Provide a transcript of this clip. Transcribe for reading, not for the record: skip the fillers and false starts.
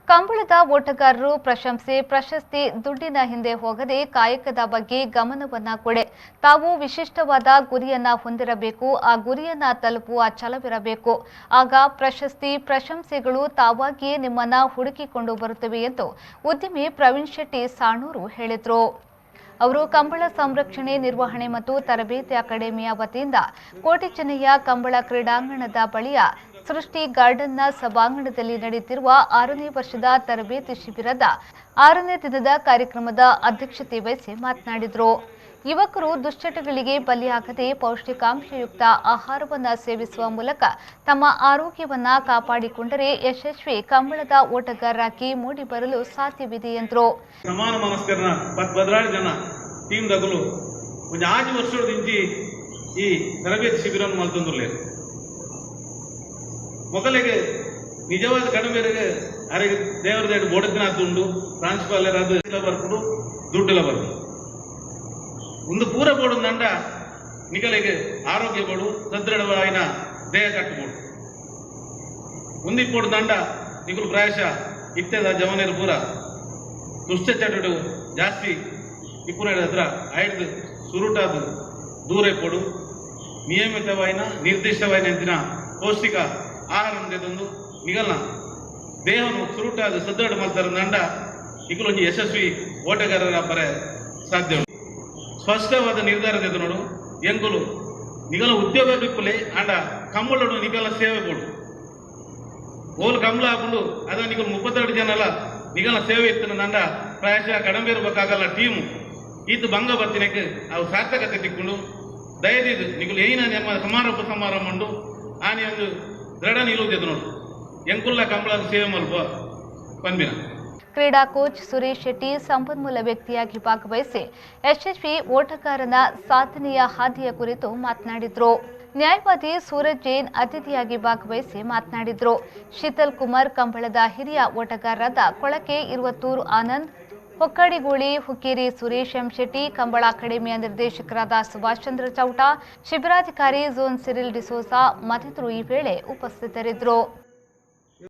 ಕಂಬಳದ ಓಟಗಾರರು ಪ್ರಶಂಸೆ ಪ್ರಶಸ್ತಿ ದುಡ್ಡಿನ ಹಿಂದೆ ಹೋಗದೆ ಕಾಯಕದ ಬಗ್ಗೆ ಗಮನವನ್ನ ಕೊಡೆ ತಾವು ವಿಶಿಷ್ಟವಾದ ಗುರಿಯನ್ನ ಹೊಂದಿರಬೇಕು. ಆ ಗುರಿಯನ್ನ ತಲುಪುವ ಛಲವಿರಬೇಕು. ಆಗ ಪ್ರಶಸ್ತಿ ಪ್ರಶಂಸೆಗಳು ತಾವಾಗಿಯೇ ನಿಮ್ಮನ್ನ ಹುಡುಕಿಕೊಂಡು ಬರುತ್ತವೆ ಎಂದು ಉದ್ಯಮಿ ಪ್ರವೀಣ್ ಶೆಟ್ಟಿ ಸಾಣೂರು ಹೇಳಿದರು. ಅವರು ಕಂಬಳ ಸಂರಕ್ಷಣೆ ನಿರ್ವಹಣೆ ಮತ್ತು ತರಬೇತಿ ಅಕಾಡೆಮಿಯ ವತಿಯಿಂದ ಕೋಟೆ ಚೆನ್ನಯ್ಯ ಕಂಬಳ ಕ್ರೀಡಾಂಗಣದ ಬಳಿಯ ಸೃಷ್ಟಿ ಗಾರ್ಡನ್ನ ಸಭಾಂಗಣದಲ್ಲಿ ನಡೆಯುತ್ತಿರುವ 6ನೇ ವರ್ಷದ ತರಬೇತಿ ಶಿಬಿರದ 6ನೇ ದಿನದ ಕಾರ್ಯಕ್ರಮದ ಅಧ್ಯಕ್ಷತೆ ವಹಿಸಿ ಮಾತನಾಡಿದರು. ಯುವಕರು ದುಶ್ಚಟಗಳಿಗೆ ಬಲಿಯಾಗದೆ ಪೌಷ್ಟಿಕಾಂಶಯುಕ್ತ ಆಹಾರವನ್ನು ಸೇವಿಸುವ ಮೂಲಕ ತಮ್ಮ ಆರೋಗ್ಯವನ್ನ ಕಾಪಾಡಿಕೊಂಡರೆ ಯಶಸ್ವಿ ಕಂಬಳದ ಓಟಗಾರರಾಗಿ ಮೂಡಿಬರಲು ಸಾಧ್ಯವಿದೆ ಎಂದರು. ಸಮಾನ ಮನಸ್ಕರನ 16 ಜನ ಟೀಮ್ ದಗಲು ಒಂದು 5 ವರ್ಷದಿಂದ ಈ ತರಬೇತಿ ಶಿಬಿರವನ್ನು ಮಲ್ತಂದುರ್ಲೆ ಮೊದಲಿಗೆ ನಿಜವಾದ ಕಡಿಮೆಗೆ ಅರೆಗೆ ದೇವರದ ಬೋಡದಿನ ದುಂಡು ಪ್ರಾಂಶುಪಾಲರ ಅದು ಎಲ್ಲ ಬರ್ಕೊಂಡು ದುಡ್ಡೆಲ್ಲ ಬರ್ಬೋದು ಒಂದು ಪೂರ ಬೋಡು ದಂಡ ನಿಗಲಿಗೆ ಆರೋಗ್ಯ ಬೋಡು ಸದೃಢವಾಯಿನ ದೇಹ ಕಟ್ಟಬಹುದು ಒಂದು ಇಪ್ಪೋಡು ದಂಡ ನಿಗುಲು ಪ್ರಾಯಶಃ ಇತ್ಯದ ಜವನೇರು ಪೂರ ದುಷ್ಟ ಚಟುಡು ಜಾಸ್ತಿ ಇಪ್ಪುರ ಹತ್ರ ಐದು ಸುರುಟಾದು ದೂರ ಇಪ್ಪೋಡು ನಿಯಮಿತವಾಯಿನ ನಿರ್ದಿಷ್ಟವಾಯಿನ ಎಂತಿನ ಪೌಷ್ಟಿಕ ಆಹಾರದೊಂದು ನಿಗಲ್ನ ದೇಹವನ್ನು ಸುರುಟಾದ ಸದೃಢ ಮಾಡ್ತಾರೆ ದಂಡ ಇಗುಲೊಂದು ಯಶಸ್ವಿ ಓಟಗಾರರ ಪರ ಸಾಧ್ಯ ಸ್ಪಷ್ಟವಾದ ನಿರ್ಧಾರದ ನೋಡು ಎಂಗುಲು ನಿಗಲ ಉದ್ಯೋಗ ಬಿಪ್ಪುಲೆ ಆಂಡ ಕಂಬಳಡು ನಿಗಲ ಸೇವೆ ಕೊಡು ಓಲ್ ಕಂಬಳ ಹಾಕೊಂಡು ಅದ ನಿಗಲು 32 ಜನ ಅಲ್ಲ ನಿಗಲ ಸೇವೆ ಇತ್ತು ನಂಡ ಪ್ರಾಯಶಃ ಕಡಿಮೆ ಇರಬೇಕಾಗಲ್ಲ ಟೀಮು ಇದು ಭಂಗ ಬರ್ತಿನಕ್ಕೆ ಅವು ಸಾರ್ಥಕತೆ ತಿಕ್ಕೊಂಡು ದಯದಿದ್ದು ನಿಗಲು ಏನ ನಮ್ಮ ಸಮಾರಂಭ ಉಂಡು ಆನೆ ಒಂದು ದೃಢ ನಿಲ್ಲುವುದು ನೋಡು ಎಂಕುಲ್ಲ ಕಂಬಳದ ಸೇವೆ ಮಲ್ಪ ಪಂದಿನ ಕ್ರೀಡಾ ಕೋಚ್ ಸುರೇಶ್ ಶೆಟ್ಟಿ ಸಂಪನ್ಮೂಲ ವ್ಯಕ್ತಿಯಾಗಿ ಭಾಗವಹಿಸಿ ಯಶಸ್ವಿ ಓಟಗಾರನ ಸಾಧನೆಯ ಹಾದಿಯ ಕುರಿತು ಮಾತನಾಡಿದರು. ನ್ಯಾಯವಾದಿ ಸೂರಜ್ ಜೈನ್ ಅತಿಥಿಯಾಗಿ ಭಾಗವಹಿಸಿ ಮಾತನಾಡಿದರು. ಶೀತಲ್ ಕುಮಾರ್ ಕಂಬಳದ ಹಿರಿಯ ಓಟಗಾರರಾದ ಕೊಳಕೆ ಇರುವತ್ತೂರು ಆನಂದ್, ಹೊಕ್ಕಡಿಗೋಳಿ ಹುಕ್ಕೇರಿ ಸುರೇಶ್ ಎಂ ಶೆಟ್ಟಿ, ಕಂಬಳ ಅಕಾಡೆಮಿಯ ನಿರ್ದೇಶಕರಾದ ಸುಭಾಷ್ ಚಂದ್ರ ಚೌಟ, ಶಿಬಿರಾಧಿಕಾರಿ ಝೋನ್ ಸಿರಿಲ್ ಡಿಸೋಸಾ ಮತ್ತಿತರರು ಈ ವೇಳೆ ಉಪಸ್ಥಿತರಿದ್ದರು.